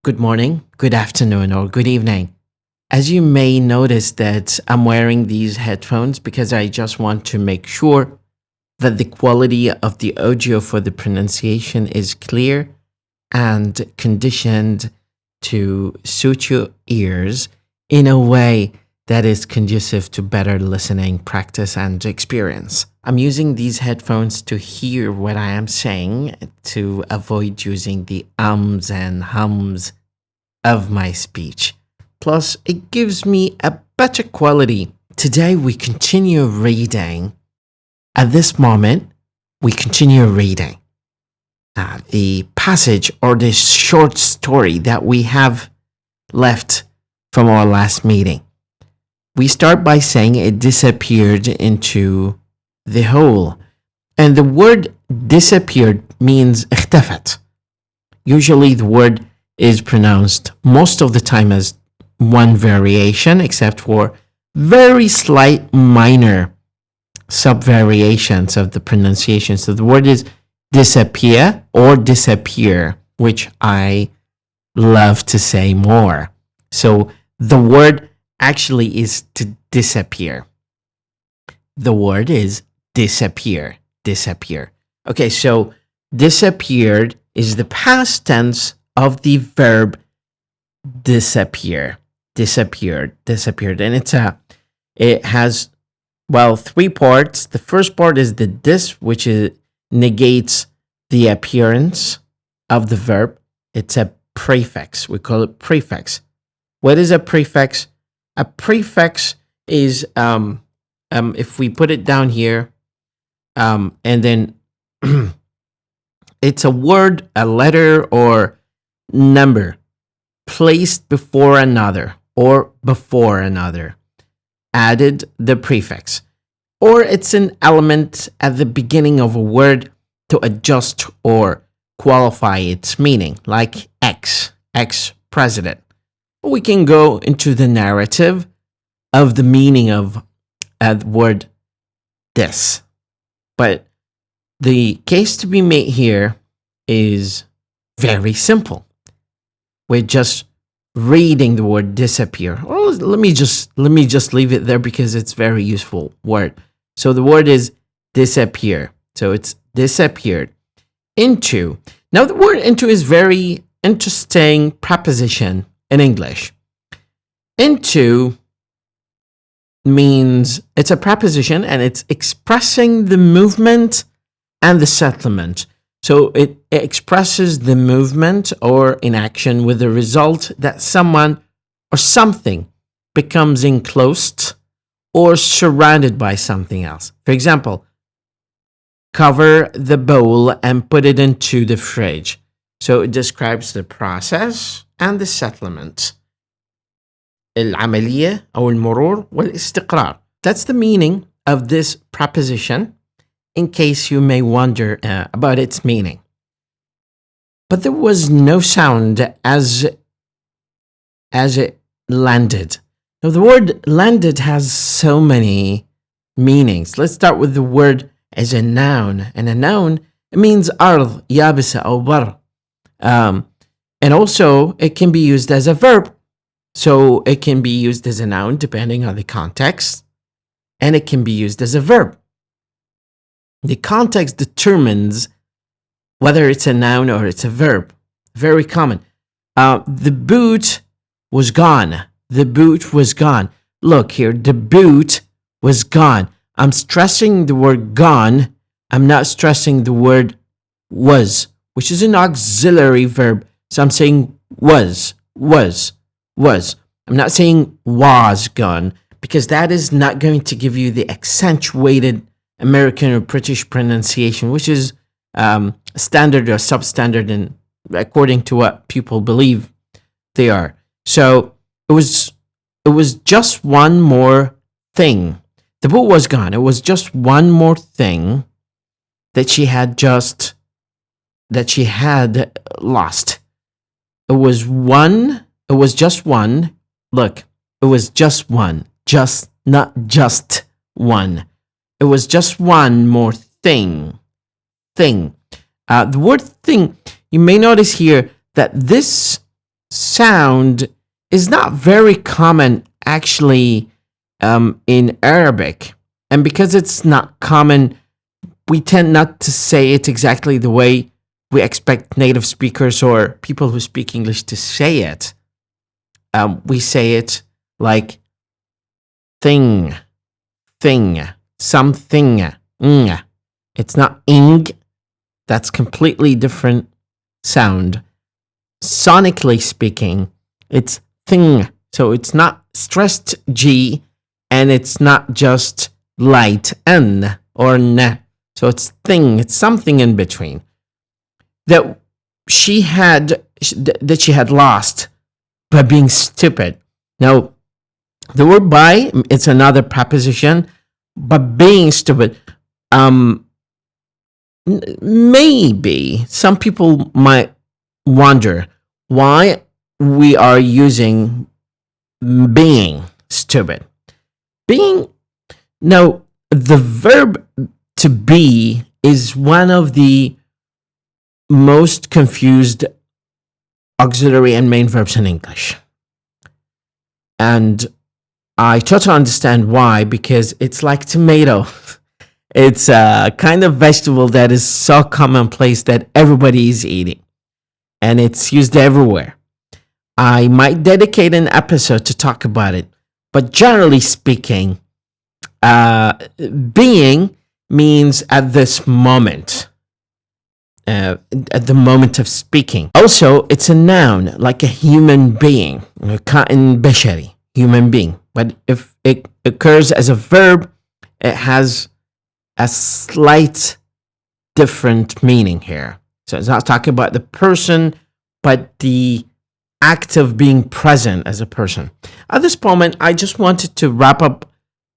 good morning, good afternoon, or good evening. As you may notice that I'm wearing these headphones because I just want to make sure that the quality of the audio for the pronunciation is clear and conditioned to suit your ears in a way that is conducive to better listening practice and experience. I'm using these headphones to hear what I am saying to avoid using the ums and hums of my speech. Plus, it gives me a better quality. Today, we continue reading. At this moment, we continue reading the passage or the short story that we have left from our last meeting. We start by saying it disappeared into the hole. And the word disappeared means اختفت. Usually the word is pronounced most of the time as one variation, except for very slight minor sub-variations of the pronunciation. So the word is disappear or disappear, which I love to say more. So the word actually is to disappear. The word is disappear. Okay, so disappeared is the past tense of the verb disappeared. And it has, three parts. The first part is the dis, which negates the appearance of the verb. It's a prefix. We call it prefix. What is a prefix? A prefix is, if we put it down here, and then it's a word, a letter, or number placed before another or before another, added the prefix. Or it's an element at the beginning of a word to adjust or qualify its meaning, like ex-president. We can go into the narrative of the meaning of the word this. But the case to be made here is very simple. We're just reading the word disappear. Well, let me just leave it there because it's a very useful word. So the word is disappear. So it's disappeared into. Now the word into is very interesting preposition in English. Into means it's a preposition and it's expressing the movement and the settlement. So it expresses the movement or inaction with the result that someone or something becomes enclosed or surrounded by something else. For example, cover the bowl and put it into the fridge. So it describes the process and the settlement. العملية أو المرور والاستقرار. That's the meaning of this preposition, in case you may wonder about its meaning. But there was no sound as it landed. Now the word landed has so many meanings. Let's start with the word as a noun. And a noun, it means أرض يابسة أو بر. And also it can be used as a verb. So it can be used as a noun depending on the context. And it can be used as a verb. The context determines whether it's a noun or it's a verb. Very common. The boot was gone. The boot was gone. Look here, the boot was gone. I'm stressing the word gone. I'm not stressing the word was, which is an auxiliary verb. So I'm saying was. I'm not saying was gone, because that is not going to give you the accentuated American or British pronunciation, which is standard or substandard in according to what people believe they are. So it was just one more thing. The boot was gone. It was just one more thing that she had lost. It was just one. Look, it was just one. Not just one. It was just one more thing. The word thing, you may notice here that this sound is not very common actually in Arabic. And because it's not common, we tend not to say it exactly the way we expect native speakers or people who speak English to say it. We say it like thing, something. It's not ing. That's completely different sound. Sonically speaking, it's thing. So it's not stressed G, and it's not just light N or N. So it's thing. It's something in between that she had lost by being stupid. Now, the word by, it's another preposition, but being stupid, maybe some people might wonder why we are using being stupid. Now, the verb to be is one of the most confused auxiliary and main verbs in English. And I totally understand why, because it's like tomato. It's a kind of vegetable that is so commonplace that everybody is eating. And it's used everywhere. I might dedicate an episode to talk about it. But generally speaking, being means at this moment. At the moment of speaking. Also, it's a noun, like a human being. كائن بشري, human being. But if it occurs as a verb, it has a slight different meaning here. So it's not talking about the person, but the act of being present as a person. At this moment, I just wanted to wrap up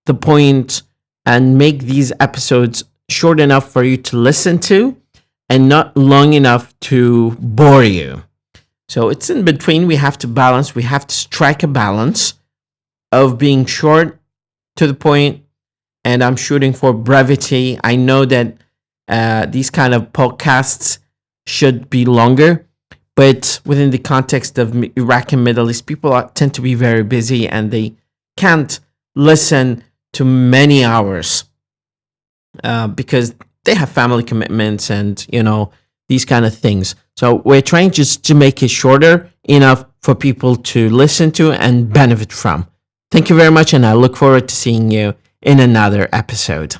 the point and make these episodes short enough for you to listen to and not long enough to bore you. So it's in between. We have to balance. We have to strike a balance of being short to the point, and I'm shooting for brevity. I know that these kind of podcasts should be longer, but within the context of Iraq and Middle East, people tend to be very busy and they can't listen to many hours because they have family commitments and, these kind of things. So we're trying just to make it shorter enough for people to listen to and benefit from. Thank you very much, and I look forward to seeing you in another episode.